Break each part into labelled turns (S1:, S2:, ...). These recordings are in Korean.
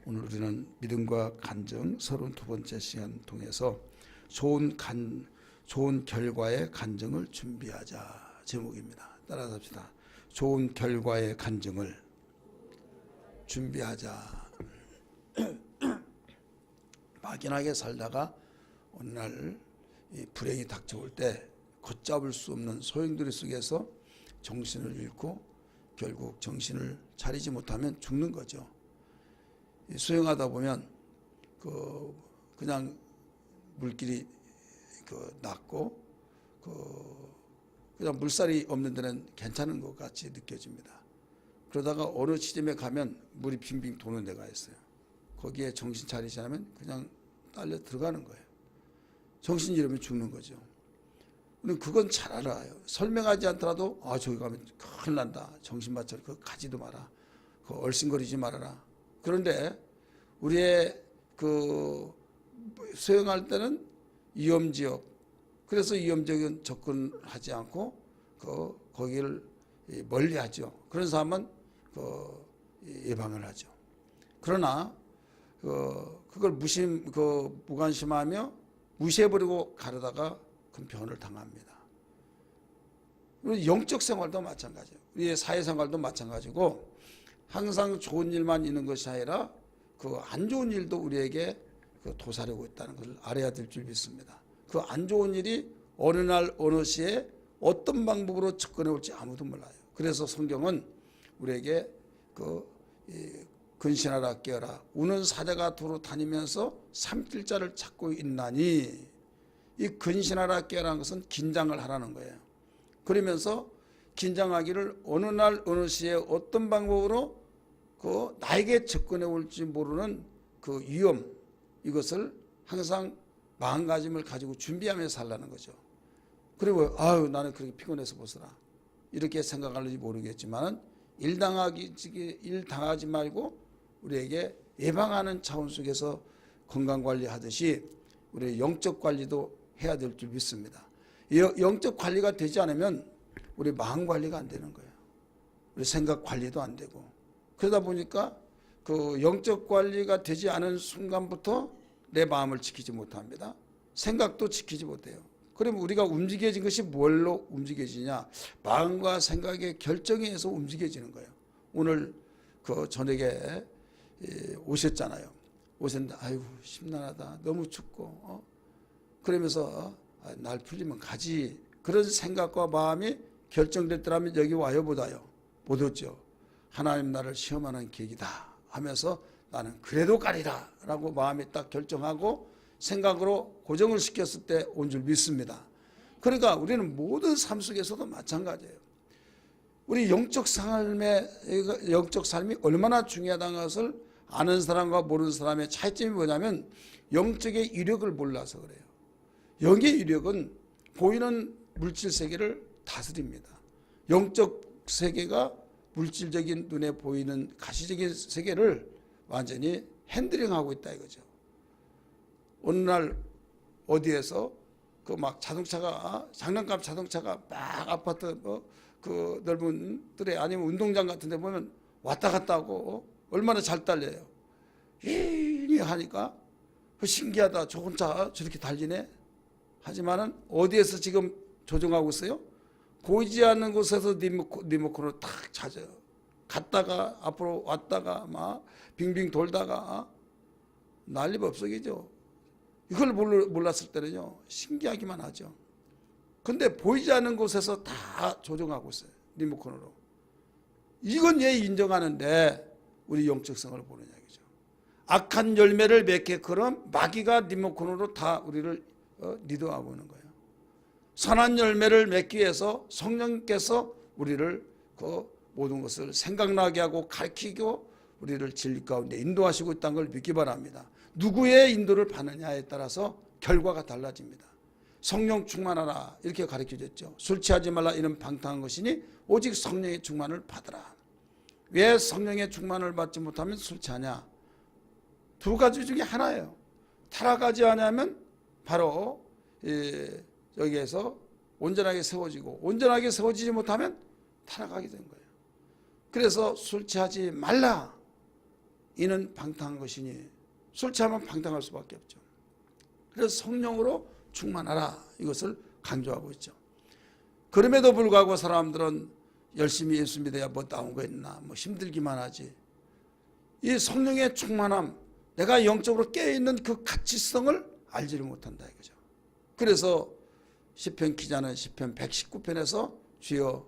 S1: 오늘 우리는 믿음과 간증 32번째 시간 통해서 좋은 결과의 간증을 준비하자 제목입니다. 따라서 합시다. 좋은 결과의 간증을 준비하자. 막연하게 살다가 어느 날 이 불행이 닥쳐올 때 걷잡을 수 없는 소용돌이 속에서 정신을 잃고 결국 정신을 차리지 못하면 죽는 거죠. 수영하다 보면 그냥 물길이 낮고 그냥 물살이 없는 데는 괜찮은 것 같이 느껴집니다. 그러다가 어느 지점에 가면 물이 빙빙 도는 데가 있어요. 거기에 정신 차리지 않으면 그냥 딸려 들어가는 거예요. 정신 잃으면 죽는 거죠. 우리는 그건 잘 알아요. 설명하지 않더라도 저기 가면 큰일 난다. 정신 바쳐 그거 가지도 마라. 그거 얼씬거리지 말아라. 그런데 우리의 수영할 때는 위험지역, 그래서 위험지역은 접근하지 않고 거기를 멀리하죠. 그런 사람은 예방을 하죠. 그러나 그걸 무관심하며 무시해버리고 가려다가 큰 변을 당합니다. 우리 영적 생활도 마찬가지예요. 우리의 사회생활도 마찬가지고 항상 좋은 일만 있는 것이 아니라 안 좋은 일도 우리에게 도사리고 있다는 것을 알아야 될 줄 믿습니다. 안 좋은 일이 어느 날 어느 시에 어떤 방법으로 접근해 올지 아무도 몰라요. 그래서 성경은 우리에게 근신하라 깨어라 우는 사자가 도로 다니면서 삼킬 자를 찾고 있나니, 이 근신하라 깨어라는 것은 긴장을 하라는 거예요. 그러면서 긴장하기를 어느 날 어느 시에 어떤 방법으로 나에게 접근해 올지 모르는 위험, 이것을 항상 마음가짐을 가지고 준비하며 살라는 거죠. 그리고 나는 그렇게 피곤해서 보서라 이렇게 생각할지 모르겠지만 일 당하지 말고 우리에게 예방하는 차원 속에서 건강관리하듯이 우리 영적 관리도 해야 될 줄 믿습니다. 영적 관리가 되지 않으면 우리 마음 관리가 안 되는 거예요. 우리 생각 관리도 안 되고, 그러다 보니까 영적 관리가 되지 않은 순간부터 내 마음을 지키지 못합니다. 생각도 지키지 못해요. 그러면 우리가 움직여진 것이 뭘로 움직여지냐? 마음과 생각의 결정에 의해서 움직여지는 거예요. 오늘 저녁에 오셨잖아요. 오셨는데 심란하다. 너무 춥고 그러면서 날 풀리면 가지. 그런 생각과 마음이 결정됐더라면 여기 와요 보다요. 못 오죠. 하나님 나를 시험하는 계기다 하면서 나는 그래도 가리라 라고 마음에 딱 결정하고 생각으로 고정을 시켰을 때 온 줄 믿습니다. 그러니까 우리는 모든 삶 속에서도 마찬가지예요. 우리 영적 삶이 얼마나 중요하다는 것을 아는 사람과 모르는 사람의 차이점이 뭐냐면 영적의 위력을 몰라서 그래요. 영의 위력은 보이는 물질 세계를 다스립니다. 영적 세계가 물질적인 눈에 보이는 가시적인 세계를 완전히 핸들링하고 있다 이거죠. 어느 날 어디에서 자동차가 장난감 자동차가 막 아파트 넓은 들에 아니면 운동장 같은 데 보면 왔다 갔다 하고 얼마나 잘 달려요. 이 하니까 신기하다. 좋은 차 저렇게 달리네. 하지만은 어디에서 지금 조종하고 있어요? 보이지 않는 곳에서 리모컨으로 탁 찾아요. 갔다가 앞으로 왔다가 막 빙빙 돌다가 난리법석이죠. 이걸 몰랐을 때는요 신기하기만 하죠. 근데 보이지 않는 곳에서 다 조종하고 있어요. 리모컨으로. 이건 얘 인정하는데 우리 영적성을 보는 이야기죠. 악한 열매를 맺게끔 마귀가 리모컨으로 다 우리를 리더하고 있는 거예요. 선한 열매를 맺기 위해서 성령께서 우리를 모든 것을 생각나게 하고 가르치고 우리를 진리 가운데 인도하시고 있다는 걸 믿기 바랍니다. 누구의 인도를 받느냐에 따라서 결과가 달라집니다. 성령 충만하라 이렇게 가르쳐줬죠. 술 취하지 말라 이는 방탕한 것이니 오직 성령의 충만을 받으라. 왜 성령의 충만을 받지 못하면 술 취하냐? 두 가지 중에 하나예요. 타락하지 않으면 바로 여기에서 온전하게 세워지고, 온전하게 세워지지 못하면 타락하게 된 거예요. 그래서 술 취하지 말라. 이는 방탕한 것이니 술 취하면 방탕할 수밖에 없죠. 그래서 성령으로 충만하라 이것을 강조하고 있죠. 그럼에도 불구하고 사람들은 열심히 예수 믿어야 뭐 나온 거 있나 뭐 힘들기만 하지. 이 성령의 충만함, 내가 영적으로 깨어있는 그 가치성을 알지를 못한다 이거죠. 그래서 시편 기자는 시편 119편에서 주여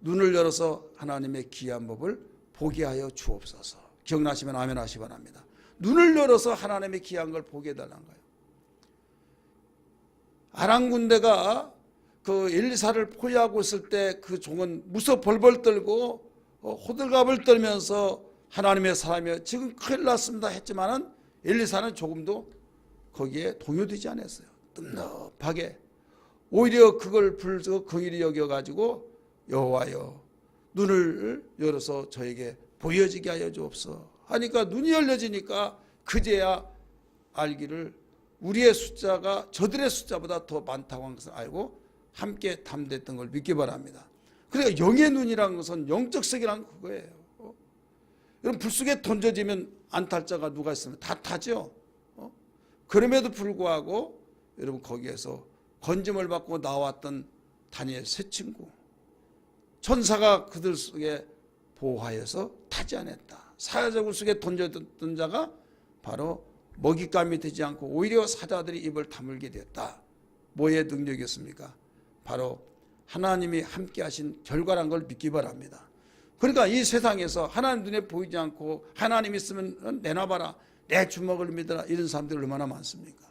S1: 눈을 열어서 하나님의 귀한 법을 보게 하여 주옵소서. 기억나시면 아멘 하시기 바랍니다. 눈을 열어서 하나님의 귀한 걸 보게 해달라는 거예요. 아람 군대가 그 엘리사를 포위하고 있을 때 그 종은 무서 벌벌 떨고 호들갑을 떨면서 하나님의 사람이여 지금 큰일 났습니다 했지만은 엘리사는 조금도 거기에 동요되지 않았어요. 뜸납하게 오히려 그걸 불서 긍휼히 여겨가지고 여호와여 눈을 열어서 저에게 보여지게 하여 주옵소서 하니까 눈이 열려지니까 그제야 알기를 우리의 숫자가 저들의 숫자보다 더 많다고 하는 것을 알고 함께 담대했던 걸 믿기 바랍니다. 그러니까 영의 눈이라는 것은 영적 세계라는 그거예요. 여러분 불 속에 던져지면 안 탈 자가 누가 있으면 다 타죠. 그럼에도 불구하고 여러분 거기에서 건짐을 받고 나왔던 다니엘 세 친구 천사가 그들 속에 보호하여서 타지 않았다. 사자굴 속에 던졌던 자가 바로 먹잇감이 되지 않고 오히려 사자들이 입을 다물게 되었다. 뭐의 능력이었습니까? 바로 하나님이 함께 하신 결과란 걸 믿기 바랍니다. 그러니까 이 세상에서 하나님 눈에 보이지 않고 하나님 있으면 내놔봐라 내 주먹을 믿어라 이런 사람들이 얼마나 많습니까?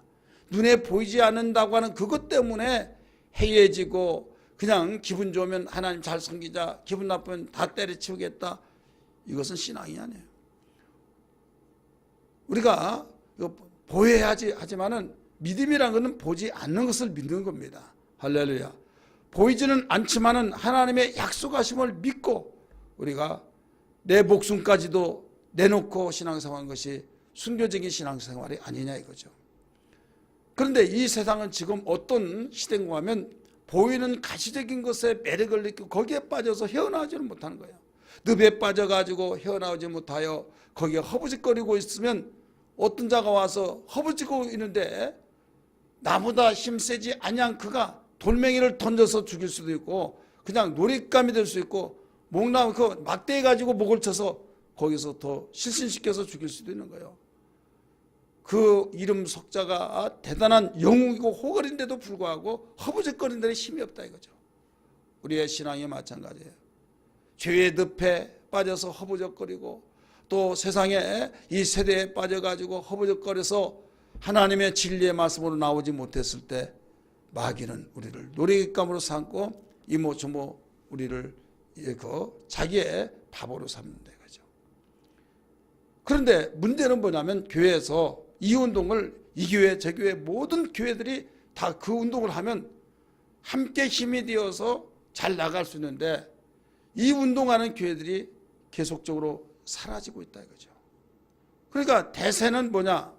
S1: 눈에 보이지 않는다고 하는 그것 때문에 해이해지고 그냥 기분 좋으면 하나님 잘 섬기자 기분 나쁘면 다 때려치우겠다 이것은 신앙이 아니에요. 우리가 보여야지 하지만은 믿음이라는 것은 보지 않는 것을 믿는 겁니다. 할렐루야. 보이지는 않지만은 하나님의 약속하심을 믿고 우리가 내 목숨까지도 내놓고 신앙생활한 것이 순교적인 신앙생활이 아니냐 이거죠. 그런데 이 세상은 지금 어떤 시대인가 하면 보이는 가시적인 것에 매력을 느끼고 거기에 빠져서 헤어나오지는 못하는 거예요. 늪에 빠져가지고 헤어나오지 못하여 거기에 허부직거리고 있으면 어떤 자가 와서 허부지고 있는데 나보다 힘세지 아니한 그가 돌멩이를 던져서 죽일 수도 있고 그냥 놀잇감이 될 수 있고 목나무 그 막대해 가지고 목을 쳐서 거기서 더 실신시켜서 죽일 수도 있는 거예요. 그 이름 석자가 대단한 영웅이고 호걸인데도 불구하고 허부적거리는 데는 힘이 없다 이거죠. 우리의 신앙이 마찬가지예요. 죄의 늪에 빠져서 허부적거리고 또 세상에 이 세대에 빠져가지고 허부적거려서 하나님의 진리의 말씀으로 나오지 못했을 때 마귀는 우리를 놀이감으로 삼고 이모저모 우리를 자기의 바보로 삼는다 이거죠. 그런데 문제는 뭐냐면 교회에서 이 운동을 이 교회 저 교회 모든 교회들이 다 그 운동을 하면 함께 힘이 되어서 잘 나갈 수 있는데 이 운동하는 교회들이 계속적으로 사라지고 있다 이거죠. 그러니까 대세는 뭐냐?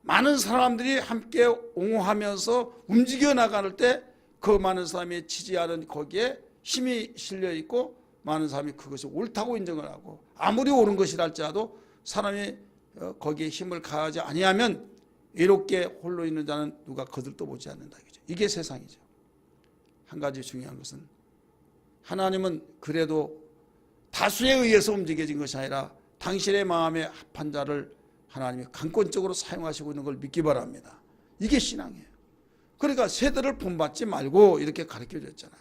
S1: 많은 사람들이 함께 옹호하면서 움직여 나갈 때 그 많은 사람이 지지하는 거기에 힘이 실려 있고 많은 사람이 그것이 옳다고 인정을 하고 아무리 옳은 것이라 할지라도 사람이 거기에 힘을 가하지 아니하면 이롭게 홀로 있는 자는 누가 거들떠 보지 않는다 이거죠. 이게 세상이죠. 한 가지 중요한 것은 하나님은 그래도 다수에 의해서 움직여진 것이 아니라 당신의 마음에 합한 자를 하나님이 강권적으로 사용하시고 있는 걸 믿기 바랍니다. 이게 신앙이에요. 그러니까 세대를 본받지 말고 이렇게 가르쳐 줬잖아요.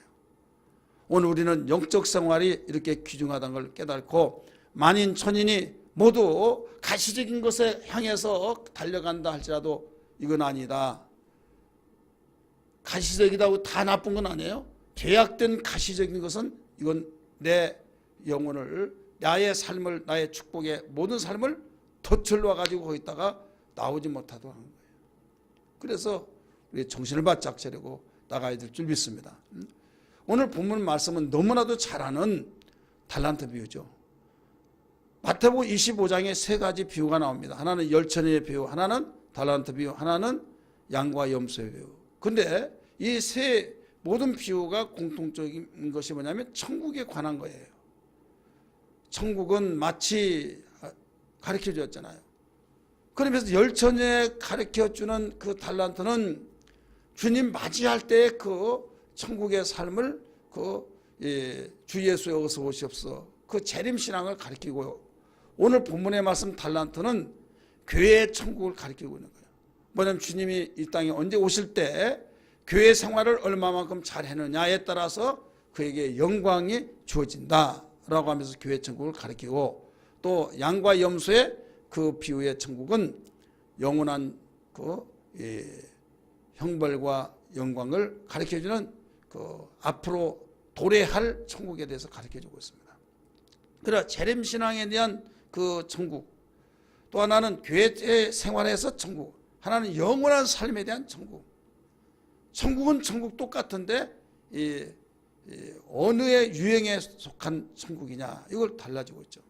S1: 오늘 우리는 영적 생활이 이렇게 귀중하다는 걸 깨닫고 만인 천인이 모두 가시적인 것에 향해서 달려간다 할지라도 이건 아니다. 가시적이다고 다 나쁜 건 아니에요. 죄악된 가시적인 것은 이건 내 영혼을 나의 삶을 나의 축복의 모든 삶을 덫을 놔가지고 거기다가 나오지 못하도록 하는 거예요. 그래서 우리 정신을 바짝 차리고 나가야 될 줄 믿습니다. 오늘 본문 말씀은 너무나도 잘 아는 달란트 비유죠. 마태복음 25장에 세 가지 비유가 나옵니다. 하나는 열천의 비유, 하나는 달란트 비유, 하나는 양과 염소의 비유. 그런데 이 세 모든 비유가 공통적인 것이 뭐냐면 천국에 관한 거예요. 천국은 마치 가르쳐 주었잖아요. 그러면서 열처녀에 가르쳐 주는 그 달란트는 주님 맞이할 때의 그 천국의 삶을 주 예수에 어서 오시옵소서 그 재림신앙을 가르치고, 오늘 본문의 말씀 달란트는 교회의 천국을 가르치고 있는 거예요. 뭐냐면 주님이 이 땅에 언제 오실 때 교회 생활을 얼마만큼 잘했느냐에 따라서 그에게 영광이 주어진다라고 하면서 교회 천국을 가르치고, 또 양과 염소의 그 비유의 천국은 영원한 형벌과 영광을 가르쳐주는 앞으로 도래할 천국에 대해서 가르쳐주고 있습니다. 그러나 재림신앙에 대한 그 천국, 또 하나는 교회 생활에서 천국, 하나는 영원한 삶에 대한 천국. 천국은 천국 똑같은데 어느의 유행에 속한 천국이냐, 이걸 달라지고 있죠.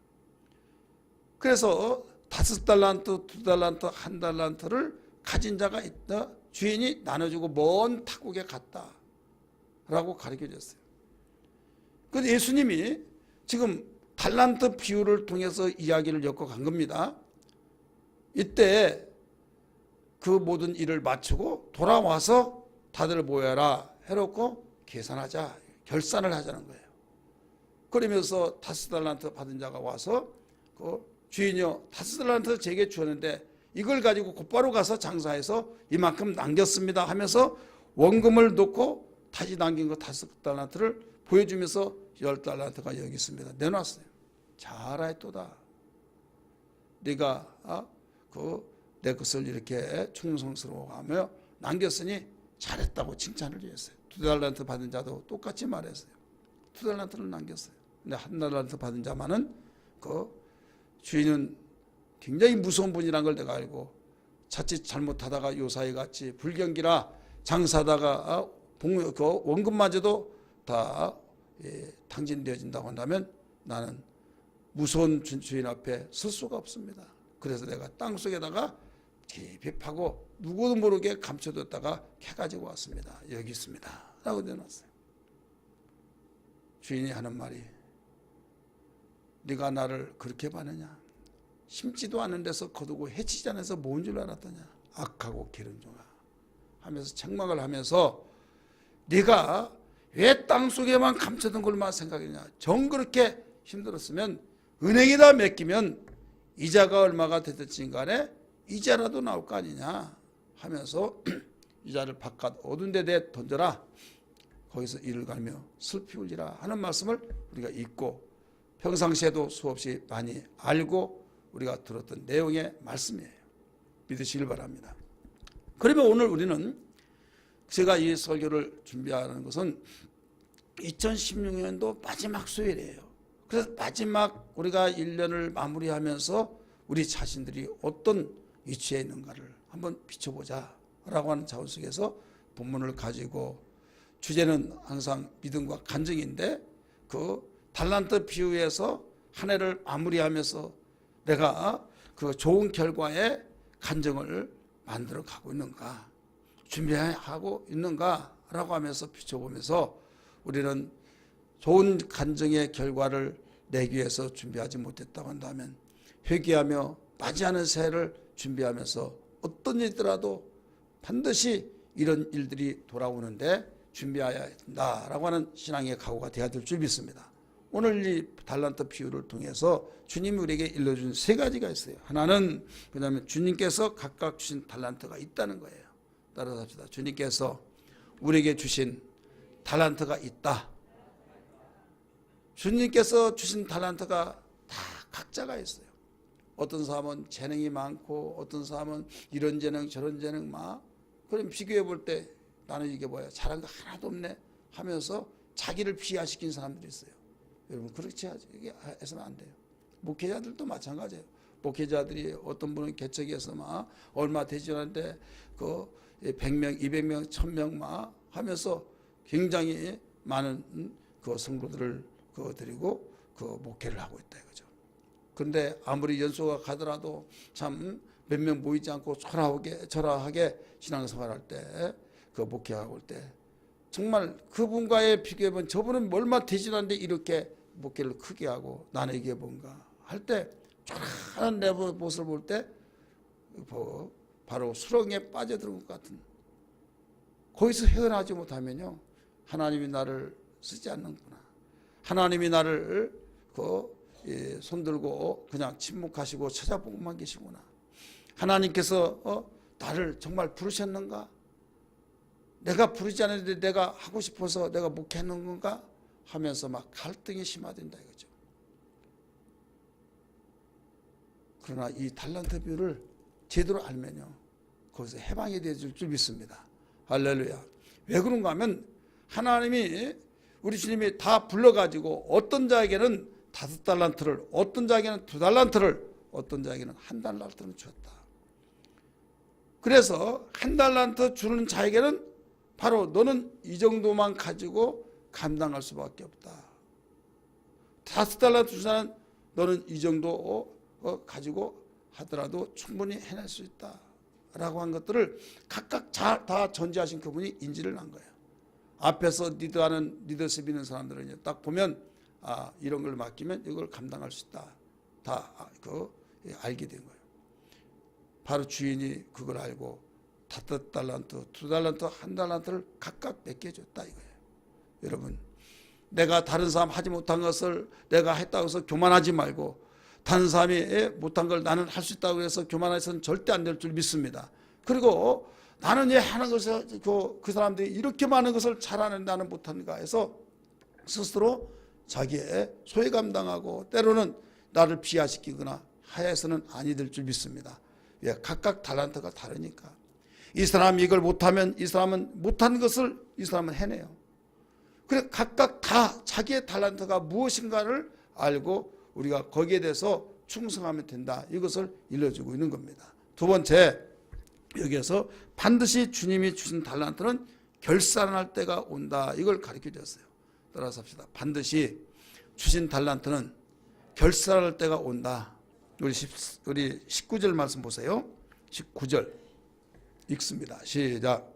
S1: 그래서 5달란트, 2달란트, 1달란트를 가진 자가 있다. 주인이 나눠주고 먼 타국에 갔다라고 가르쳐졌어요. 그래서 예수님이 지금 달란트 비유를 통해서 이야기를 엮어간 겁니다. 이때 그 모든 일을 마치고 돌아와서 다들 모여라 해놓고 계산하자, 결산을 하자는 거예요. 그러면서 5달란트 받은 자가 와서 주인이여 5달란트 제게 주었는데 이걸 가지고 곧바로 가서 장사해서 이만큼 남겼습니다 하면서 원금을 놓고 다시 남긴 거 5달란트를 보여주면서 10달란트가 여기 있습니다. 내놨어요. 잘하였도다. 네가 내 것을 이렇게 충성스러워하며 남겼으니 잘했다고 칭찬을 했어요. 2달란트 받은 자도 똑같이 말했어요. 2달란트를 남겼어요. 근데 1달란트 받은 자만은 주인은 굉장히 무서운 분이란 걸 내가 알고 자칫 잘못하다가 요사이 같이 불경기라 장사하다가 원금마저도 다 탕진되어진다고 한다면 나는 무서운 주인 앞에 설 수가 없습니다. 그래서 내가 땅속에다가 깊이 파고 누구도 모르게 감춰뒀다가 캐가지고 왔습니다. 여기 있습니다 라고 내놨어요. 주인이 하는 말이 네가 나를 그렇게 봐느냐, 심지도 않은 데서 거두고 해치지 않아서 뭔 줄 알았더냐, 악하고 기름종아 하면서 책망을 하면서 네가 왜 땅속에만 감춰둔 걸만 생각했냐, 정 그렇게 힘들었으면 은행에다 맡기면 이자가 얼마가 됐든지 간에 이자라도 나올 거 아니냐 하면서 이자를 바깥 어두운 데 던져라, 거기서 이를 갈며 슬피 울리라 하는 말씀을 우리가 읽고 평상시에도 수없이 많이 알고 우리가 들었던 내용의 말씀이에요. 믿으시길 바랍니다. 그러면 오늘 우리는, 제가 이 설교를 준비하는 것은 2016년도 마지막 수요일이에요. 그래서 마지막 우리가 1년을 마무리하면서 우리 자신들이 어떤 위치에 있는가를 한번 비춰보자 라고 하는 자원 속에서 본문을 가지고, 주제는 항상 믿음과 간증인데 달란트 비유에서 한 해를 마무리하면서 내가 좋은 결과의 간증을 만들어 가고 있는가, 준비하고 있는가 라고 하면서 비춰보면서, 우리는 좋은 간증의 결과를 내기 위해서 준비하지 못했다고 한다면 회개하며 맞이하는 새해를 준비하면서 어떤 일이더라도 반드시 이런 일들이 돌아오는데 준비해야 한다라고 하는 신앙의 각오가 되어야 될 줄 믿습니다. 오늘 이 달란트 비유를 통해서 주님이 우리에게 일러준 3가지가 있어요. 하나는 그다음에 주님께서 각각 주신 달란트가 있다는 거예요. 따라서 합시다. 주님께서 우리에게 주신 달란트가 있다. 주님께서 주신 달란트가 다 각자가 있어요. 어떤 사람은 재능이 많고 어떤 사람은 이런 재능 저런 재능 그럼 비교해 볼 때 나는 이게 뭐야, 잘한 거 하나도 없네 하면서 자기를 비하시킨 사람들이 있어요. 여러분 그렇지 해서는 안 돼요. 목회자들도 마찬가지예요. 목회자들이 어떤 분은 개척해서 얼마 되지 않는데 100명, 200명, 1000명 하면서 굉장히 많은 성도들을 드리고 목회를 하고 있다 이거죠. 그런데 아무리 연소가 가더라도 참 몇 명 모이지 않고 초라하게 신앙생활할 때 목회하고 올 때 정말 그분과의 비교해보면 저분은 얼마 되지 않는데 이렇게 목회를 크게 하고 나는 이게 뭔가 할 때 쫀쫀한 내 모습을 볼 때 바로 수렁에 빠져드는 것 같은, 거기서 헤어나지 못하면요 하나님이 나를 쓰지 않는구나, 하나님이 나를 손들고 그냥 침묵하시고 찾아보고만 계시구나, 하나님께서 나를 정말 부르셨는가, 내가 부르지 않았는데 내가 하고 싶어서 내가 목회하는 건가 하면서 막 갈등이 심화된다 이거죠. 그러나 이 달란트 비유를 제대로 알면요 거기서 해방이 되어질 줄 믿습니다. 할렐루야. 왜 그런가 하면 하나님이, 우리 주님이 다 불러가지고 어떤 자에게는 5달란트를, 어떤 자에게는 2달란트를, 어떤 자에게는 1달란트를 주었다. 그래서 1달란트 주는 자에게는 바로 너는 이 정도만 가지고 감당할 수밖에 없다. 5달란트 주자는 너는 이 정도 가지고 하더라도 충분히 해낼 수 있다 라고 한 것들을 각각 다 전제하신 그분이 인지를 한 거예요. 앞에서 리더십 있는 사람들은 딱 보면 이런 걸 맡기면 이걸 감당할 수 있다, 다 알게 된 거예요. 바로 주인이 그걸 알고 5달란트, 2달란트, 1달란트를 각각 맡겨줬다 이거예요. 여러분, 내가 다른 사람 하지 못한 것을 내가 했다고 해서 교만하지 말고, 다른 사람이 못한 걸 나는 할 수 있다고 해서 교만해서는 절대 안 될 줄 믿습니다. 그리고 나는 왜 하는 것을, 그 사람들이 이렇게 많은 것을 잘하는 나는 못하는가 해서 스스로 자기의 소외감당하고 때로는 나를 비하시키거나 하여서는 아니 될 줄 믿습니다. 왜? 각각 달란트가 다르니까. 이 사람이 이걸 못하면 이 사람은 못한 것을 이 사람은 해내요. 그래 각각 다 자기의 달란트가 무엇인가를 알고 우리가 거기에 대해서 충성하면 된다, 이것을 일러주고 있는 겁니다. 두 번째, 여기에서 반드시 주님이 주신 달란트는 결산할 때가 온다, 이걸 가르쳐 주셨어요. 따라서 합시다. 반드시 주신 달란트는 결산할 때가 온다. 우리 19절 말씀 보세요. 19절 읽습니다. 시작.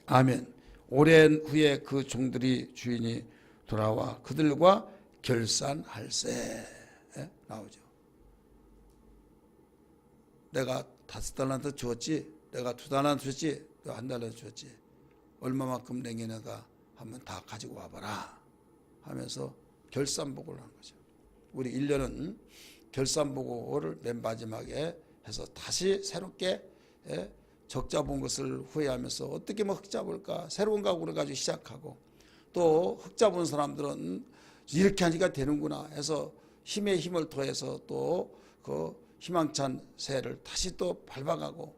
S1: 아멘. 오랜 후에 그 종들이 주인이 돌아와 그들과 결산할세 나오죠. 내가 5달란트 주었지, 내가 2달란트 주었지, 내가 1달란트 주었지, 얼마만큼 내가 한번 다 가지고 와봐라 하면서 결산보고를 한 거죠. 우리 1년은 결산보고를 맨 마지막에 해서 다시 새롭게 적자 본 것을 후회하면서 어떻게 흑자 볼까, 새로운 각오를 가지고 시작하고, 또 흑자 본 사람들은 이렇게 하니까 되는구나 해서 힘에 힘을 더해서 또 그 희망찬 새를 다시 또 밟아가고,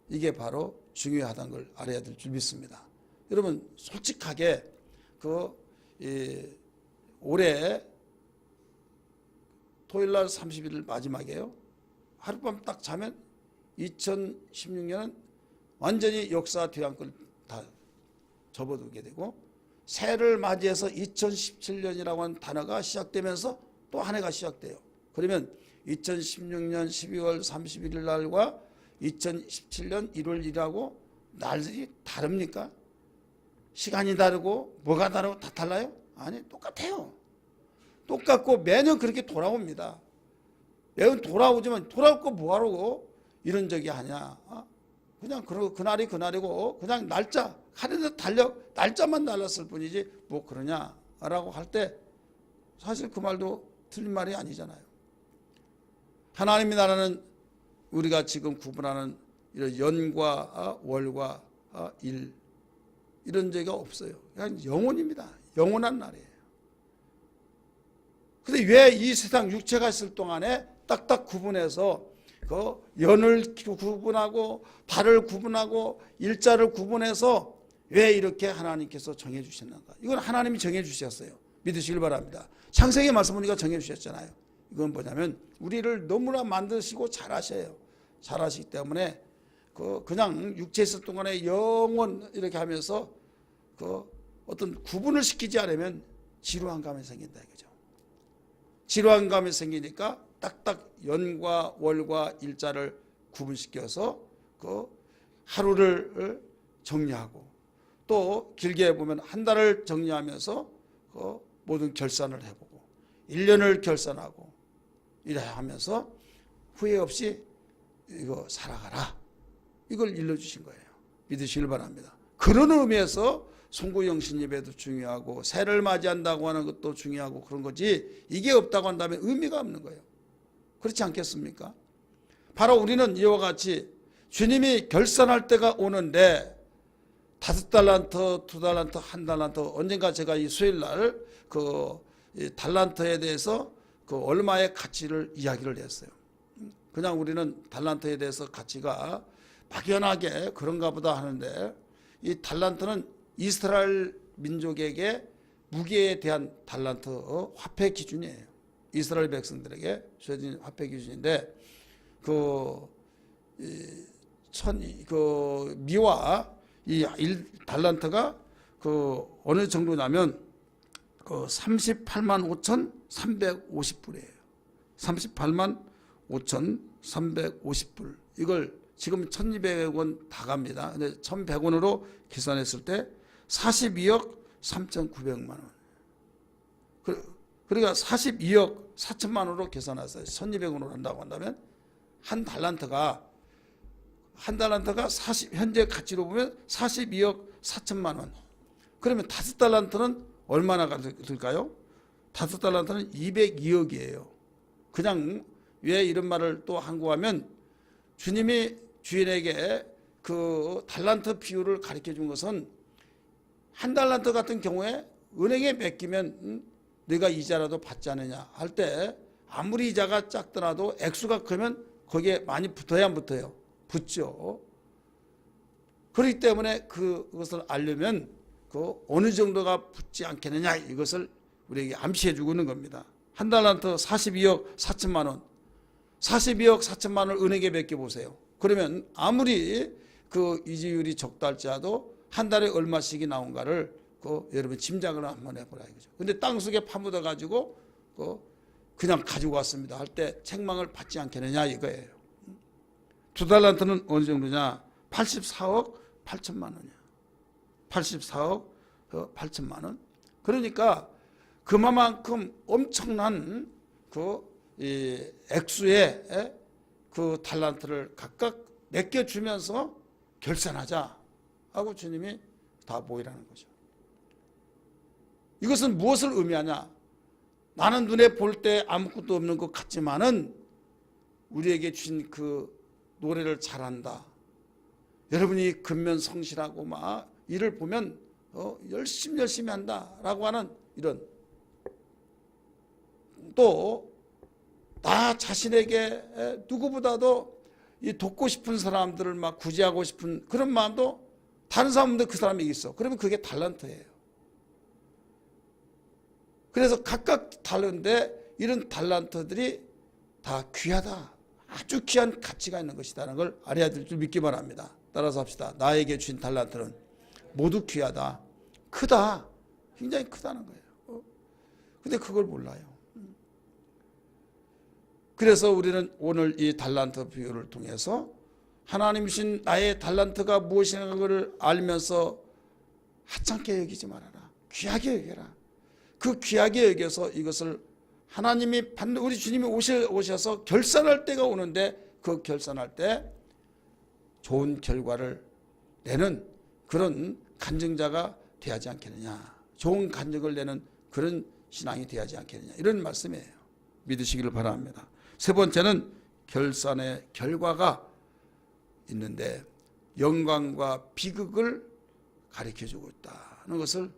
S1: 이게 바로 중요하다는 걸 알아야 될 줄 믿습니다. 여러분 솔직하게 올해 토요일날 30일 마지막이에요. 하룻밤 딱 자면 2016년은 완전히 역사 뒤안길 다 접어두게 되고, 새해를 맞이해서 2017년이라고 하는 단어가 시작되면서 또 한 해가 시작돼요. 그러면 2016년 12월 31일 날과 2017년 1월 1일하고 날이 다릅니까? 시간이 다르고 뭐가 다르고 다 달라요? 아니, 똑같아요. 똑같고 매년 그렇게 돌아옵니다. 매년 돌아오지만 돌아올 거 뭐하러 이런 적이 하냐. 그냥 그날이 그날이고 그냥 날짜 하루에도 날짜만 달랐을 뿐이지 뭐 그러냐라고 할 때 사실 그 말도 틀린 말이 아니잖아요. 하나님의 나라는 우리가 지금 구분하는 이런 연과 월과 일 이런 적이 없어요. 그냥 영원입니다. 영원한 날이에요. 근데 왜 이 세상 육체가 있을 동안에 딱딱 구분해서 그 연을 구분하고 달을 구분하고 일자를 구분해서 왜 이렇게 하나님께서 정해 주셨는가? 이건 하나님이 정해 주셨어요. 믿으시길 바랍니다. 창세기 말씀 보니까 정해 주셨잖아요. 이건 뭐냐면 우리를 너무나 만드시고 잘하셔요. 잘하시기 때문에 그냥 육체에 있을 동안에 영원 이렇게 하면서 어떤 구분을 시키지 않으면 지루한 감이 생긴다 이거죠. 지루한 감이 생기니까 딱딱 연과 월과 일자를 구분시켜서 하루를 정리하고, 또 길게 보면 한 달을 정리하면서 모든 결산을 해보고 1년을 결산하고 이래 하면서 후회 없이 이거 살아가라. 이걸 일러주신 거예요. 믿으시길 바랍니다. 그런 의미에서 송구영신 예배도 중요하고 새를 맞이한다고 하는 것도 중요하고 그런 거지, 이게 없다고 한다면 의미가 없는 거예요. 그렇지 않겠습니까? 바로 우리는 이와 같이 주님이 결산할 때가 오는데 5달란트, 2달란트, 1달란트, 언젠가 제가 이 수요일날 그 달란트에 대해서 그 얼마의 가치를 이야기를 했어요. 그냥 우리는 달란트에 대해서 가치가 막연하게 그런가 보다 하는데, 이 달란트는 이스라엘 민족에게 무게에 대한 달란트 화폐 기준이에요. 이스라엘 백성들에게 주어진 화폐 기준인데, 미와 이 1달란트가 어느 정도냐면 38만 5,350불이에요. 38만 5,350불. 이걸 지금 1,200원 다 갑니다. 근데 1,100원으로 계산했을 때 42억 3,900만 원. 그러니까 42억 4천만 원으로 계산했어요. 1,200원으로 한다고 한다면 한 달란트가 현재 가치로 보면 42억 4천만 원. 그러면 5달란트는 얼마나 들까요? 5달란트는 202억이에요. 그냥 왜 이런 말을 또 한 거 하면, 주님이 주인에게 그 달란트 비율을 가르쳐 준 것은, 한 달란트 같은 경우에 은행에 맡기면 네가 이자라도 받지 않느냐 할 때, 아무리 이자가 작더라도 액수가 크면 거기에 많이 붙어야 안 붙어요? 붙죠. 그렇기 때문에 그것을 알려면 어느 정도가 붙지 않겠느냐, 이것을 우리에게 암시해 주고 있는 겁니다. 한 달란트 42억 4천만 원, 42억 4천만 원을 은행에 맡겨보세요. 그러면 아무리 이자율이 적다 할지라도 한 달에 얼마씩이 나온가를 여러분 짐작을 한번 해보라 이거죠. 근데 땅속에 파묻어 가지고 그냥 가지고 왔습니다 할 때 책망을 받지 않겠느냐 이거예요. 2달란트는 어느 정도냐? 84억 8천만 원이야. 84억 8천만 원. 그러니까 그만큼 엄청난 액수의 달란트를 각각 맡겨주면서 결산하자 하고 주님이 다 모이라는 거죠. 이것은 무엇을 의미하냐? 나는 눈에 볼 때 아무것도 없는 것 같지만은 우리에게 주신 노래를 잘한다. 여러분이 근면성실하고 막 일을 보면 열심히 한다라고 하는 이런, 또 나 자신에게 누구보다도 돕고 싶은 사람들을 막 구제하고 싶은 그런 마음도 다른 사람들 그 사람에게 있어. 그러면 그게 달란트예요. 그래서 각각 다른데 이런 달란트들이 다 귀하다. 아주 귀한 가치가 있는 것이라는 걸 알아야 될 줄 믿기 바랍니다. 따라서 합시다. 나에게 주신 달란트는 모두 귀하다. 크다. 굉장히 크다는 거예요. 근데 그걸 몰라요. 그래서 우리는 오늘 이 달란트 비유를 통해서 하나님 주신 나의 달란트가 무엇인가를 알면서 하찮게 여기지 말아라. 귀하게 여겨라. 그 귀하게 여겨서 이것을 하나님이 우리 주님이 오셔서 결산할 때가 오는데, 그 결산할 때 좋은 결과를 내는 그런 간증자가 되어야지 않겠느냐. 좋은 간증을 내는 그런 신앙이 되어야지 않겠느냐. 이런 말씀이에요. 믿으시기를 바랍니다. 세 번째는 결산의 결과가 있는데 영광과 비극을 가르쳐주고 있다는 것을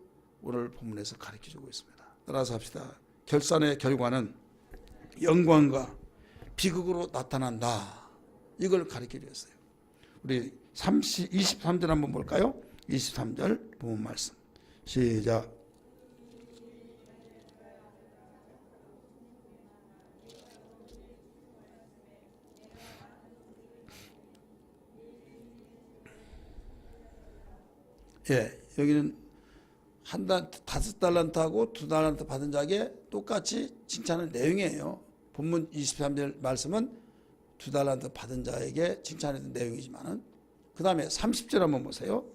S1: 오늘 본문에서 가르쳐주고 있습니다. 따라서 합시다. 결산의 결과는 영광과 비극으로 나타난다. 이걸 가르쳐주었어요. 우리 23절 한번 볼까요? 23절 본문 말씀 시작. 예, 여기는 5달란트하고 2달란트 받은 자에게 똑같이 칭찬하는 내용이에요. 본문 23절 말씀은 2달란트 받은 자에게 칭찬하는 내용이지만은, 그 다음에 30절 한번 보세요.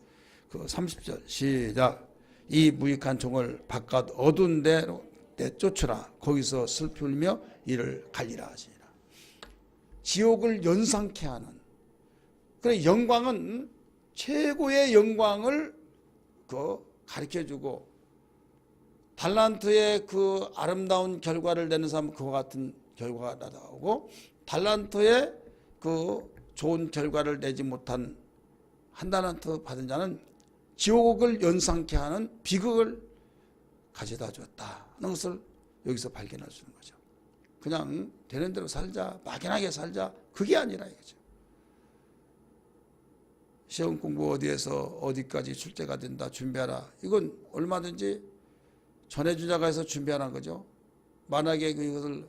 S1: 30절 시작. 이 무익한 종을 바깥 어두운 데로 내쫓으라. 거기서 슬피 울며 이를 갈리라 하시니라. 지옥을 연상케 하는, 그래 영광은 최고의 영광을 가르쳐주고, 달란트의 그 아름다운 결과를 내는 사람은 그와 같은 결과가 나오고, 달란트의 그 좋은 결과를 내지 못한 한 달란트 받은 자는 지옥을 연상케 하는 비극을 가져다 줬다 하는 것을 여기서 발견할 수 있는 거죠. 그냥 되는 대로 살자, 막연하게 살자, 그게 아니라 이거죠. 시험 공부 어디에서 어디까지 출제가 된다, 준비하라. 이건 얼마든지 전해주자가 해서 준비하는 거죠. 만약에 그것을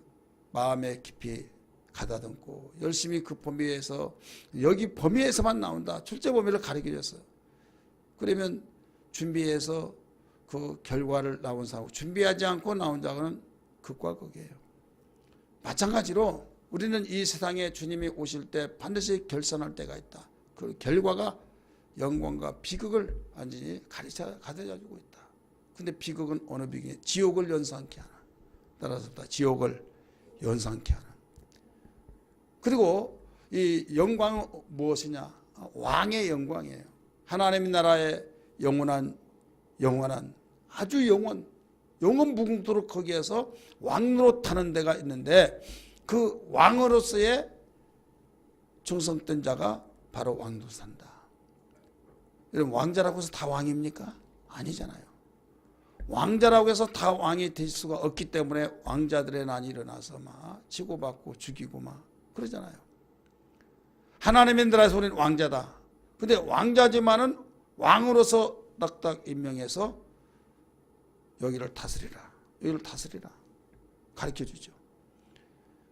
S1: 마음에 깊이 가다듬고 열심히 그 범위에서, 여기 범위에서만 나온다, 출제 범위를 가르쳐줬어. 그러면 준비해서 그 결과를 나온 사람, 준비하지 않고 나온 자는 극과 극이에요. 마찬가지로 우리는 이 세상에 주님이 오실 때 반드시 결산할 때가 있다. 그 결과가 영광과 비극을 완전히 가르쳐주고 있다. 근데 비극은 어느 비극이에요? 지옥을 연상케 하는. 따라서 지옥을 연상케 하는. 그리고 이 영광은 무엇이냐? 왕의 영광이에요. 하나님 나라의 영원한 아주 영원 무궁토록 거기에서 왕으로 타는 데가 있는데, 그 왕으로서의 충성된 자가 바로 왕으로 산다. 여러분, 왕자라고 해서 다 왕입니까? 아니잖아요. 왕자라고 해서 다 왕이 될 수가 없기 때문에 왕자들의 난이 일어나서 막 치고받고 죽이고 막 그러잖아요. 하나님의 나라에서 우리는 왕자다. 근데 왕자지만은 왕으로서 딱딱 임명해서 여기를 다스리라, 여기를 다스리라 가르쳐주죠.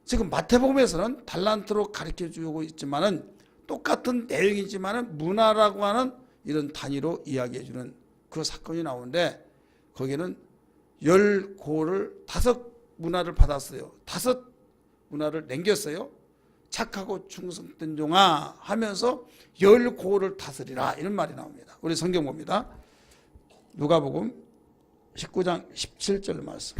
S1: 지금 마태복음에서는 달란트로 가르쳐주고 있지만은 똑같은 내용이지만은 문화라고 하는 이런 단위로 이야기해주는 그 사건이 나오는데, 거기에는 10고를 5문화를 받았어요. 5문화를 남겼어요. 착하고 충성된 종아 하면서 10고를 다스리라, 이런 말이 나옵니다. 우리 성경 봅니다. 누가복음 19장 17절 말씀.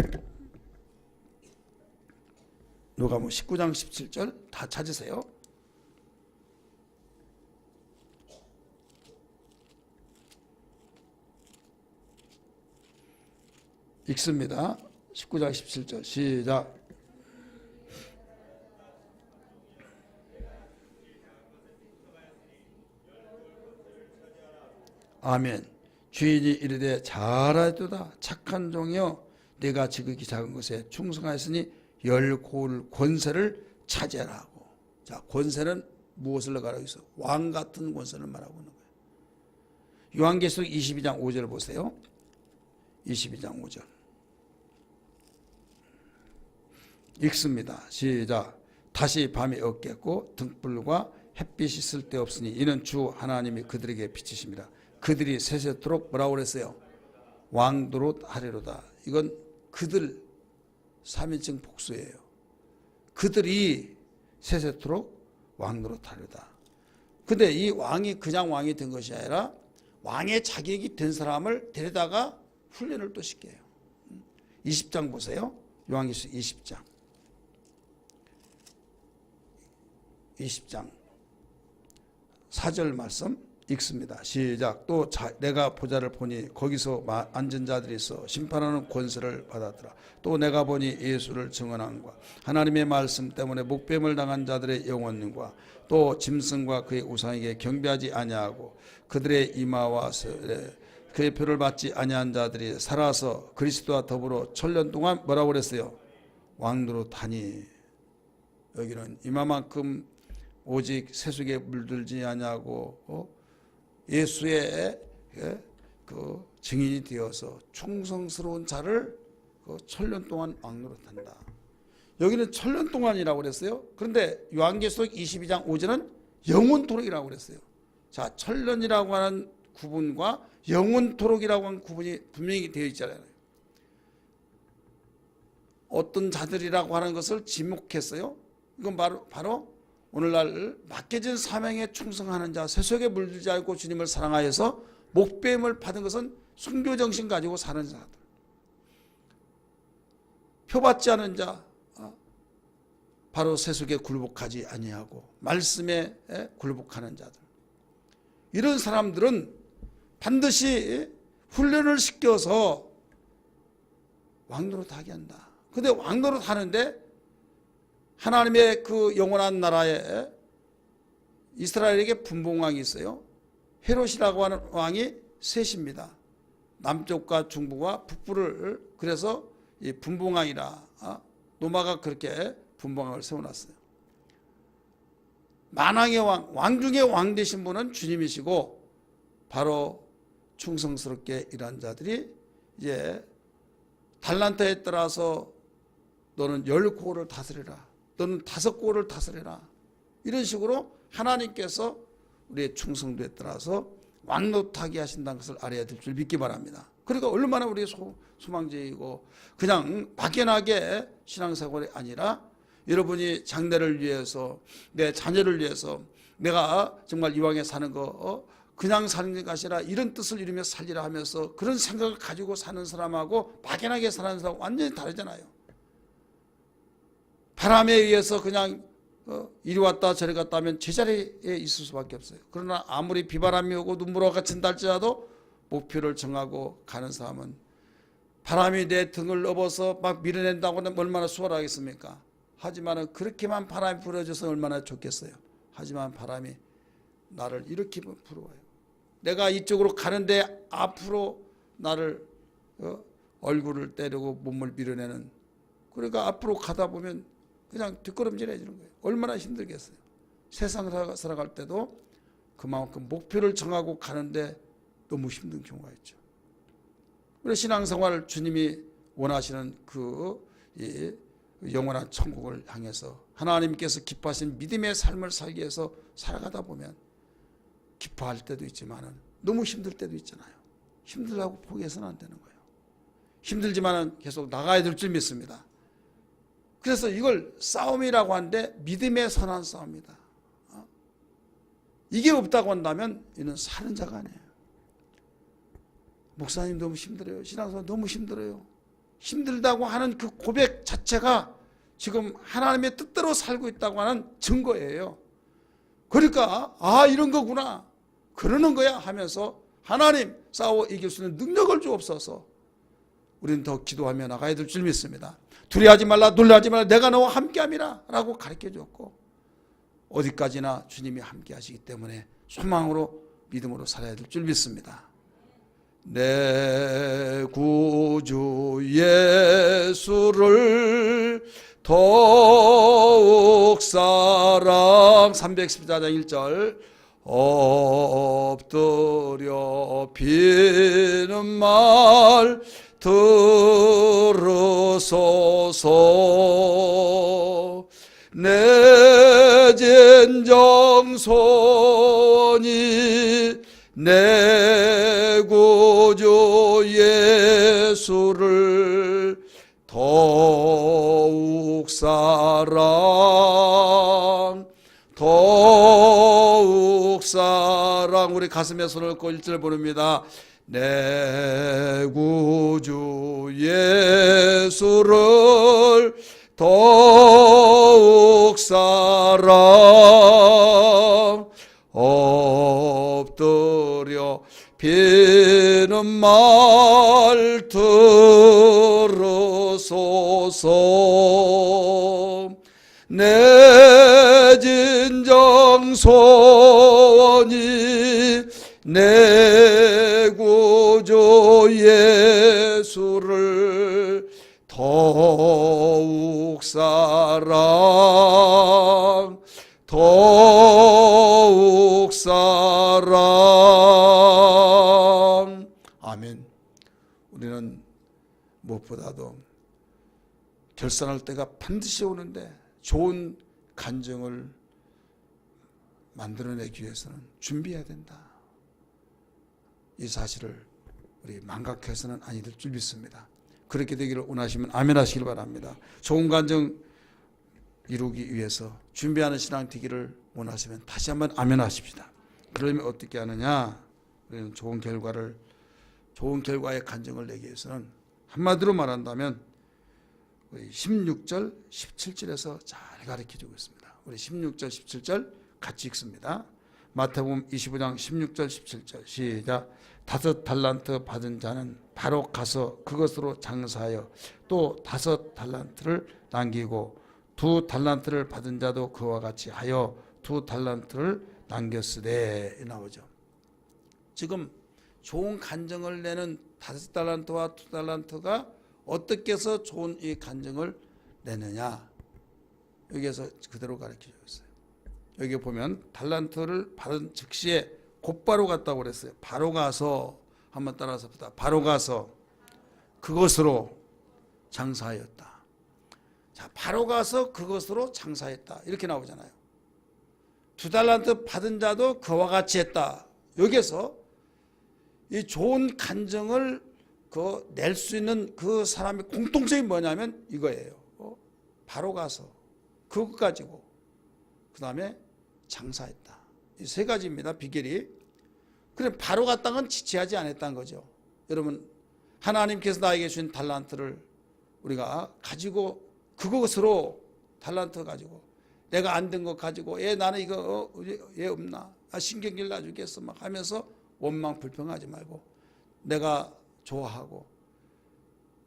S1: 누가복음 19장 17절 다 찾으세요. 읽습니다. 19장 17절 시작. 아멘. 주인이 이르되 잘하도다 착한 종이여, 네가 지극히 작은 것에 충성하였으니 10고을 권세를 차지하라고. 자, 권세는 무엇을 말하고 있어? 왕 같은 권세를 말하고 있는 거예요. 요한계시록 22장 5절 보세요. 22장 5절 읽습니다. 시작. 다시 밤이 없겠고 등불과 햇빛이 쓸데없으니 이는 주 하나님이 그들에게 비치십니다. 그들이 세세토록 뭐라고 그랬어요? 왕도로 하리로다. 이건 그들 3인칭 복수예요. 그들이 세세토록 왕도로 하리로다. 근데 이 왕이 그냥 왕이 된 것이 아니라 왕의 자격이 된 사람을 데려다가 훈련을 또 시켜요. 20장 보세요. 요한계시록 20장 4절 말씀 읽습니다. 시작. 또 내가 보좌를 보니 거기서 앉은 자들이 있어 심판하는 권세를 받았더라. 또 내가 보니 예수를 증언함과 하나님의 말씀 때문에 목뱀을 당한 자들의 영혼과 또 짐승과 그의 우상에게 경배하지 아니하고 그들의 이마와 그의 표를 받지 아니한 자들이 살아서 그리스도와 더불어 1000년 동안 뭐라고 그랬어요? 왕도로 타니. 여기는 이마만큼 오직 세속에 물들지 아니하고 예수의 그 증인이 되어서 충성스러운 자를 1000년 동안 왕노로 탄다. 여기는 1000년 동안이라고 그랬어요. 그런데 요한계시록 22장 5절은 영원토록이라고 그랬어요. 자, 1000년이라고 하는 구분과 영원토록이라고 하는 구분이 분명히 되어 있잖아요. 어떤 자들이라고 하는 것을 지목했어요. 이건 바로 오늘날 맡겨진 사명에 충성하는 자, 세속에 물들지 않고 주님을 사랑하여서 목배임을 받은 것은 순교 정신 가지고 사는 자들, 표받지 않은 자, 바로 세속에 굴복하지 아니하고 말씀에 굴복하는 자들, 이런 사람들은 반드시 훈련을 시켜서 왕노릇 하게 한다. 근데 왕노릇 하는데 하나님의 그 영원한 나라에 이스라엘에게 분봉왕이 있어요. 헤롯이라고 하는 왕이 셋입니다. 남쪽과 중부와 북부를, 그래서 이 분봉왕이라 로마가 그렇게 분봉왕을 세워놨어요. 만왕의 왕, 왕 중에 왕 되신 분은 주님이시고 바로 충성스럽게 일한 자들이 이제 달란트에 따라서 너는 10고를 다스리라, 너는 5고를 다스리라, 이런 식으로 하나님께서 우리의 충성도에 따라서 왕노릇하게 하신다는 것을 알아야 될 줄 믿기 바랍니다. 그러니까 얼마나 우리의 소망제이고 그냥 막연하게 신앙생활이 아니라 여러분이 장래를 위해서, 내 자녀를 위해서 내가 정말 이왕에 사는 거 그냥 사는 것이 아니라 이런 뜻을 이루며 살리라 하면서 그런 생각을 가지고 사는 사람하고 막연하게 사는 사람하고 완전히 다르잖아요. 바람에 의해서 그냥 이리 왔다 저리 갔다 하면 제자리에 있을 수밖에 없어요. 그러나 아무리 비바람이 오고 눈보라가 갇힌다 할지라도 목표를 정하고 가는 사람은 바람이 내 등을 업어서 막 밀어낸다고 하면 얼마나 수월하겠습니까? 하지만 그렇게만 바람이 불어줘서 얼마나 좋겠어요. 하지만 바람이 나를 이렇게 불어와요. 내가 이쪽으로 가는데 앞으로 나를 얼굴을 때리고 몸을 밀어내는, 그러니까 앞으로 가다 보면 그냥 뒷걸음질해지는 거예요. 얼마나 힘들겠어요. 세상 살아갈 때도 그만큼 목표를 정하고 가는데 너무 힘든 경우가 있죠. 우리 신앙생활 주님이 원하시는 그 영원한 천국을 향해서 하나님께서 기뻐하신 믿음의 삶을 살기 위해서 살아가다 보면 기뻐할 때도 있지만 너무 힘들 때도 있잖아요. 힘들다고 포기해서는 안 되는 거예요. 힘들지만 계속 나가야 될 줄 믿습니다. 그래서 이걸 싸움이라고 하는데 믿음의 선한 싸움이다. 이게 없다고 한다면 이는 사는 자가 아니에요. 목사님 너무 힘들어요. 신앙생활 너무 힘들어요. 힘들다고 하는 그 고백 자체가 지금 하나님의 뜻대로 살고 있다고 하는 증거예요. 그러니까 이런 거구나, 그러는 거야 하면서 하나님 싸워 이길 수 있는 능력을 주옵소서. 우리는 더 기도하며 나가야 될 줄 믿습니다. 두려워하지 말라, 놀라지 말라, 내가 너와 함께함이라 라고 가르쳐줬고 어디까지나 주님이 함께 하시기 때문에 소망으로 믿음으로 살아야 될 줄 믿습니다. 내 구주 예수를 더욱 사랑 314장 1절 엎드려 비는 말 들으소서. 내 진정손이 내 구주 예수를 더욱 사랑 우리 가슴에 손을 얹고 1절 부릅니다. 내 구주 예수를 더욱 사랑 엎드려 비는 말 들으소서. 내 진정소원이 내 구주 예수를 더욱 사랑 아멘. 우리는 무엇보다도 결산할 때가 반드시 오는데 좋은 간증을 만들어내기 위해서는 준비해야 된다. 이 사실을 우리 망각해서는 아니 될 줄 믿습니다. 그렇게 되기를 원하시면 아멘 하시길 바랍니다. 좋은 간증 이루기 위해서 준비하는 신앙 되기를 원하시면 다시 한번 아멘 하십시다. 그러면 어떻게 하느냐? 우리는 좋은 결과를 좋은 결과의 간증을 내기 위해서는 한마디로 말한다면 우리 16절, 17절에서 잘 가르쳐주고 있습니다. 우리 16절, 17절 같이 읽습니다. 마태복음 25장 16절, 17절 시작. 5달란트 받은 자는 바로 가서 그것으로 장사하여 또 5달란트를 남기고 2달란트를 받은 자도 그와 같이 하여 2달란트를 남겼으되 나오죠. 지금 좋은 간증을 내는 5달란트와 2달란트가 어떻게 해서 좋은 이 간증을 내느냐, 여기에서 그대로 가르쳐주고 있어요. 여기 보면 달란트를 받은 즉시에 곧바로 갔다고 그랬어요. 바로 가서, 한번 따라서 보다. 바로 가서 그것으로 장사하였다. 자, 바로 가서 그것으로 장사했다. 이렇게 나오잖아요. 2달란트 받은 자도 그와 같이 했다. 여기에서 이 좋은 간증을 낼 수 있는 그 사람의 공통점이 뭐냐면 이거예요. 바로 가서 그것 가지고 그 다음에 장사했다. 이 세 가지입니다. 비결이. 그래, 바로 갔다는 건 지체하지 않았다는 거죠. 여러분, 하나님께서 나에게 주신 달란트를 우리가 가지고 그것으로, 달란트 가지고 내가 안 된 것 가지고 나는 이거 얘 없나, 신경질 나주겠어 막 하면서 원망 불평하지 말고 내가 좋아하고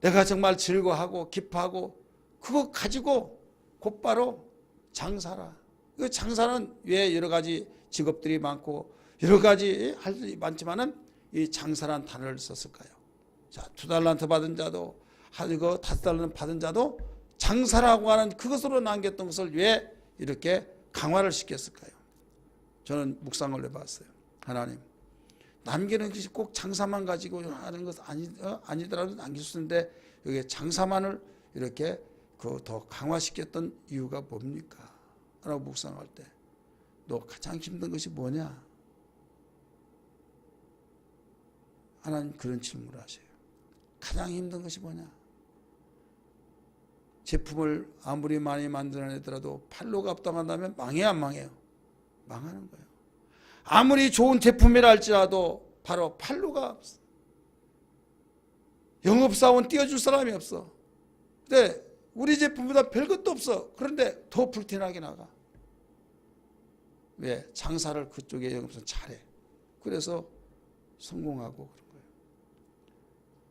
S1: 내가 정말 즐거워하고 기뻐하고 그거 가지고 곧바로 장사라. 그 장사는 왜 여러 가지 직업들이 많고 여러 가지 할 수 많지만은 이 장사란 단어를 썼을까요? 자, 2달란트 받은 자도, 이거 5달란트 받은 자도 장사라고 하는 그것으로 남겼던 것을 왜 이렇게 강화를 시켰을까요? 저는 묵상을 해봤어요. 하나님, 남기는 것이 꼭 장사만 가지고 하는 것 아니더라도 남길 수 있는데 여기 장사만을 이렇게 더 강화시켰던 이유가 뭡니까? 라고 묵상할 때 너 가장 힘든 것이 뭐냐? 하나님 그런 질문을 하세요. 가장 힘든 것이 뭐냐? 제품을 아무리 많이 만들어내더라도 판로가 없다고 한다면 망해야 안 망해요? 망하는 거예요. 아무리 좋은 제품이라 할지라도 바로 판로가 없어. 영업사원 띄워줄 사람이 없어. 근데 우리 제품보다 별것도 없어. 그런데 더 불티나게 나가. 왜? 장사를 그쪽에 영업사원 잘해. 그래서 성공하고 그런 거예요.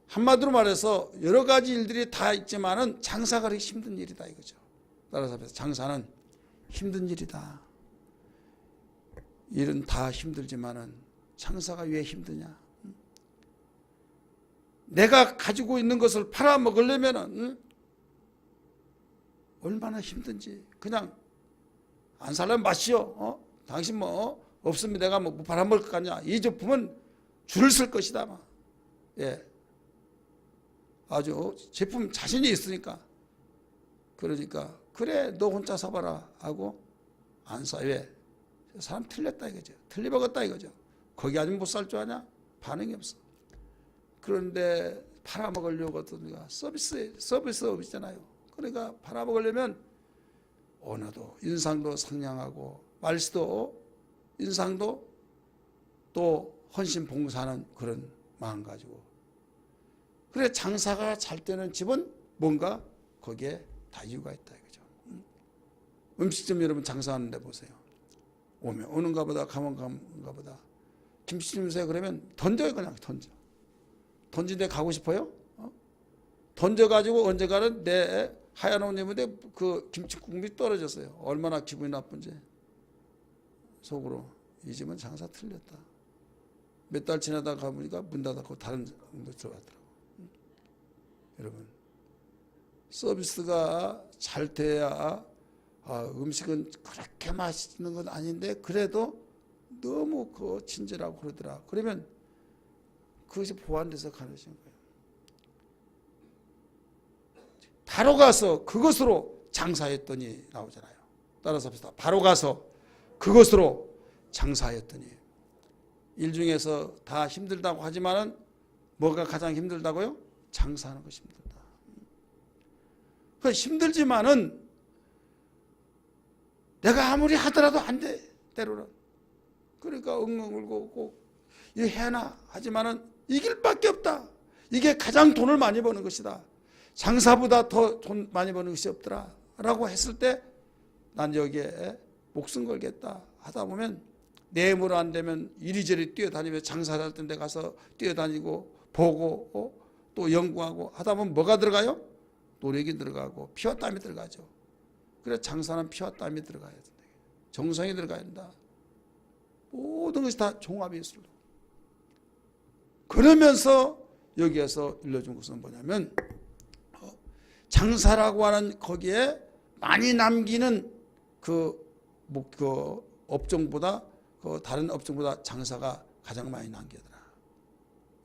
S1: 한마디로 말해서 여러 가지 일들이 다 있지만은 장사가 그렇게 힘든 일이다 이거죠. 따라서 장사는 힘든 일이다. 일은 다 힘들지만은 장사가 왜 힘드냐? 내가 가지고 있는 것을 팔아먹으려면은 얼마나 힘든지. 그냥 안 살려면 마시오. 당신 뭐 없으면 내가 뭐 팔아먹을 것 같냐? 이 제품은 줄을 쓸 것이다. 막. 예, 아주 제품 자신이 있으니까. 그러니까 그래 너 혼자 사봐라 하고 안 사. 왜? 사람 틀렸다 이거죠. 틀려먹었다 이거죠. 거기 아니면 못 살 줄 아냐? 반응이 없어. 그런데 팔아먹으려고 하니까 서비스업 있잖아요. 그러니까 팔아먹으려면 언어도 인상도 상냥하고 말씨도 인상도 또 헌신 봉사하는 그런 마음 가지고. 그래 장사가 잘 되는 집은 뭔가 거기에 다 이유가 있다 이거죠. 음식점 여러분 장사하는데 보세요. 오면 오는가 보다 가면 가는가 보다. 김치찜 주세요 그러면 던져요. 그냥 던진데 가고 싶어요? 던져가지고 언젠가는 내 하얀 옷 입은데 그 김치 국물이 떨어졌어요. 얼마나 기분이 나쁜지. 속으로 이 집은 장사 틀렸다. 몇 달 지나다 가보니까 문 닫았고 다른 데 들어갔더라고. 여러분, 서비스가 잘 돼야 음식은 그렇게 맛있는 건 아닌데 그래도 너무 친절하고 그러더라. 그러면 그것이 보완돼서 가능해진 거예요. 바로 가서 그것으로 장사했더니 나오잖아요. 따라서 합시다. 바로 가서 그것으로 장사했더니. 일 중에서 다 힘들다고 하지만은 뭐가 가장 힘들다고요? 장사하는 것이 힘들다. 힘들지만은 내가 아무리 하더라도 안 돼. 때로는. 그러니까 엉엉 울고 꼭 이거 해야 하나 하지만은 이 길밖에 없다. 이게 가장 돈을 많이 버는 것이다. 장사보다 더 돈 많이 버는 것이 없더라 라고 했을 때 난 여기에 목숨 걸겠다 하다 보면 내 힘으로 안 되면 이리저리 뛰어다니며 장사할 때 가서 뛰어다니고 보고 또 연구하고 하다 보면 뭐가 들어가요? 노력이 들어가고 피와 땀이 들어가죠. 그래 장사는 피와 땀이 들어가야 된다. 정성이 들어가야 된다. 모든 것이 다 종합이 있습니다. 그러면서 여기에서 일러준 것은 뭐냐면 장사라고 하는 거기에 많이 남기는 그 업종보다 그 다른 업종보다 장사가 가장 많이 남기더라.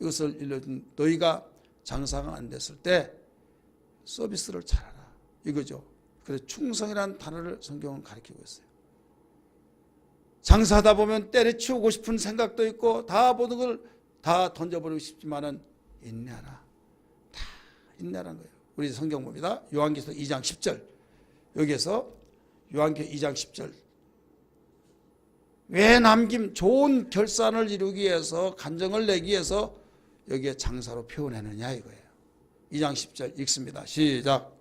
S1: 이것을 일러준 너희가 장사가 안 됐을 때 서비스를 잘하라 이거죠. 그래서 충성이라는 단어를 성경은 가르치고 있어요. 장사하다 보면 때려치우고 싶은 생각도 있고 다 모든 걸 다 던져버리고 싶지만은 인내하라. 다 인내하라는 거예요. 우리 성경 봅니다. 요한계시록 2장 10절 여기에서 요한계시록 2장 10절 왜 남김 좋은 결산을 이루기 위해서 간정을 내기 위해서 여기에 장사로 표현했느냐 이거예요. 2장 10절 읽습니다. 시작.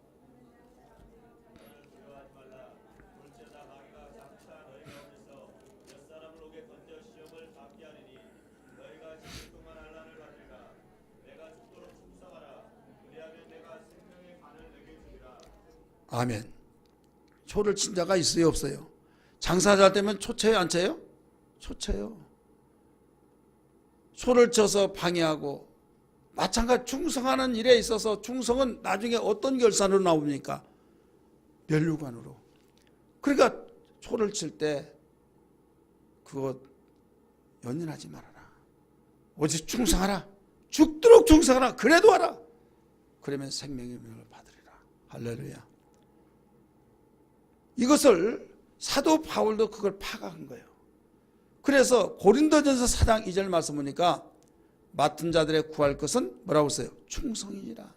S1: 아멘. 초를 친 자가 있어요 없어요? 장사할 때면 초 쳐요 안 쳐요? 초 쳐요. 초를 쳐서 방해하고 마찬가지 충성하는 일에 있어서 충성은 나중에 어떤 결산으로 나옵니까? 면류관으로. 그러니까 초를 칠 때 그거 연연하지 말아라. 오직 충성하라. 죽도록 충성하라. 그래도 하라. 그러면 생명의 명을 받으리라. 할렐루야. 이것을 사도 바울도 그걸 파악한 거예요. 그래서 고린도전서 4장 2절 말씀 보니까 맡은 자들의 구할 것은 뭐라고 써요? 충성이니라.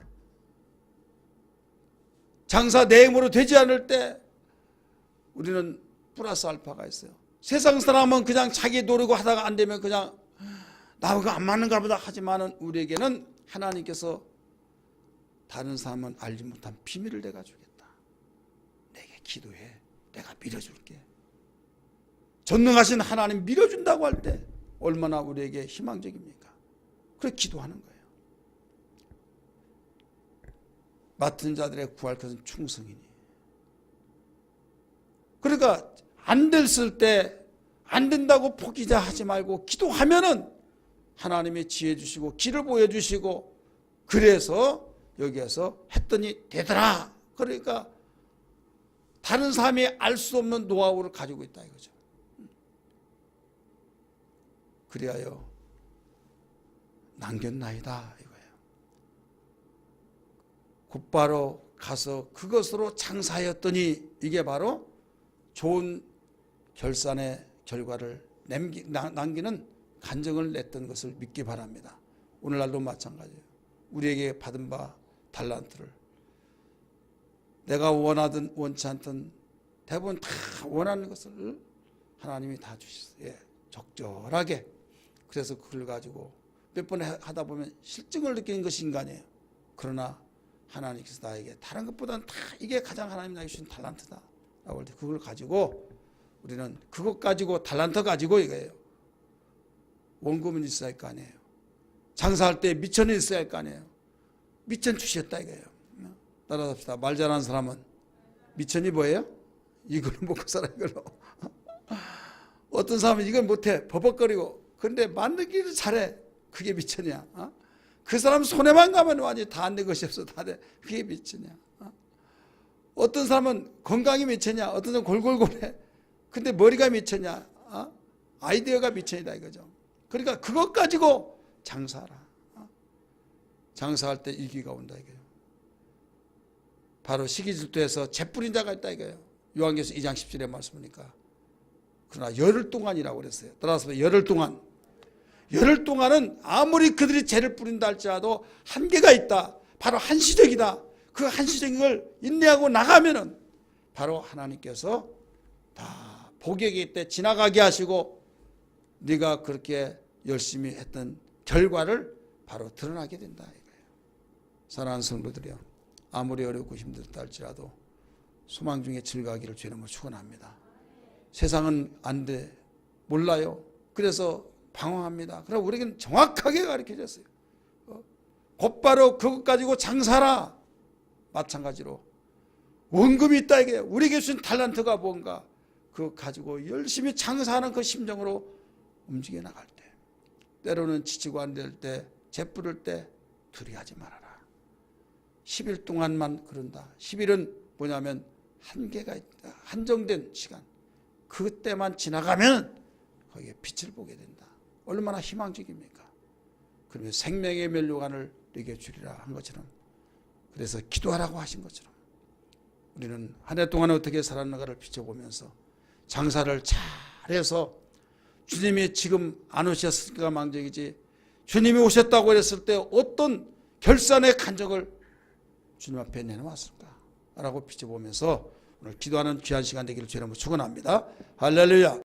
S1: 장사 내 힘으로 되지 않을 때 우리는 플러스 알파가 있어요. 세상 사람은 그냥 자기 노리고 하다가 안 되면 그냥 나 그거 안 맞는가 보다 하지만은 우리에게는 하나님께서 다른 사람은 알지 못한 비밀을 내가 주겠다. 내게 기도해. 내가 밀어줄게. 전능하신 하나님 밀어준다고 할 때 얼마나 우리에게 희망적입니까? 그래 기도하는 거예요. 맡은 자들의 구할 것은 충성이니. 그러니까 안 됐을 때 안 된다고 포기하지 말고 기도하면은 하나님이 지혜 주시고 길을 보여주시고 그래서 여기에서 했더니 되더라. 그러니까 다른 사람이 알 수 없는 노하우를 가지고 있다 이거죠. 그리하여 남겼나이다 이거예요. 곧바로 가서 그것으로 장사하였더니 이게 바로 좋은 결산의 결과를 남기는 간증을 냈던 것을 믿기 바랍니다. 오늘날도 마찬가지예요. 우리에게 받은 바 달란트를 내가 원하든 원치 않든 대부분 다 원하는 것을 하나님이 다 주셨어요. 예, 적절하게. 그래서 그걸 가지고 몇 번 하다 보면 실증을 느끼는 것이 인간이에요. 그러나 하나님께서 나에게 다른 것보다는 다 이게 가장 하나님 나에게 주신 달란트다 라고 할 때 그걸 가지고 우리는 그것 가지고 달란트 가지고 이거예요. 원금은 있어야 할 거 아니에요. 장사할 때 미천이 있어야 할 거 아니에요. 미천 주셨다 이거예요. 따라합시다. 말 잘하는 사람은 미천이 뭐예요? 이걸로 먹고 살아 이걸로. 어떤 사람은 이걸 못해 버벅거리고 그런데 만들기를 잘해. 그게 미천이야. 그 사람 손에만 가면 완전히 다 안 된 것이 없어. 다 돼. 그게 미천이야. 어떤 사람은 건강이 미천이야. 어떤 사람은 골골골해. 근데 머리가 미천이야. 아이디어가 미천이다 이거죠. 그러니까 그것 가지고 장사하라. 장사할 때 위기가 온다 이거예요. 바로 시기질투에서 재 뿌린 자가 있다 이거예요. 요한계시록 2장 10절에 말씀하니까. 그러나 열흘 동안이라고 그랬어요. 따라서 열흘 동안. 열흘 동안은 아무리 그들이 재를 뿌린다 할지라도 한계가 있다. 바로 한시적이다. 그 한시적인 걸 인내하고 나가면은 바로 하나님께서 다 복역이 때 지나가게 하시고 네가 그렇게 열심히 했던 결과를 바로 드러나게 된다 이거예요. 사랑하는 성도들이요, 아무리 어렵고 힘들다 할지라도 소망 중에 즐거워하기를 주의 이름으로 축원합니다. 세상은 안 돼, 몰라요. 그래서 방황합니다. 그럼 우리에게는 정확하게 가르쳐졌어요. 곧바로 그것 가지고 장사라. 마찬가지로 원금이 있다 이게 우리에게 주신 달란트가 뭔가 그거 가지고 열심히 장사하는 그 심정으로 움직여 나갈 때, 때로는 지치고 안 될 때, 재뿌릴 때 두려워하지 말아라. 10일 동안만 그런다. 10일은 뭐냐면 한계가 있다. 한정된 시간. 그때만 지나가면 거기에 빛을 보게 된다. 얼마나 희망적입니까? 그러면 생명의 면류관을 너에게 주리라 한 것처럼, 그래서 기도하라고 하신 것처럼 우리는 한 해 동안 어떻게 살았는가를 비춰보면서 장사를 잘해서, 주님이 지금 안 오셨으니까 망정이지 주님이 오셨다고 했을 때 어떤 결산의 간적을 주님 앞에 내놓았을까 라고 비춰보면서 오늘 기도하는 귀한 시간 되기를 주님으로 축원합니다. 할렐루야.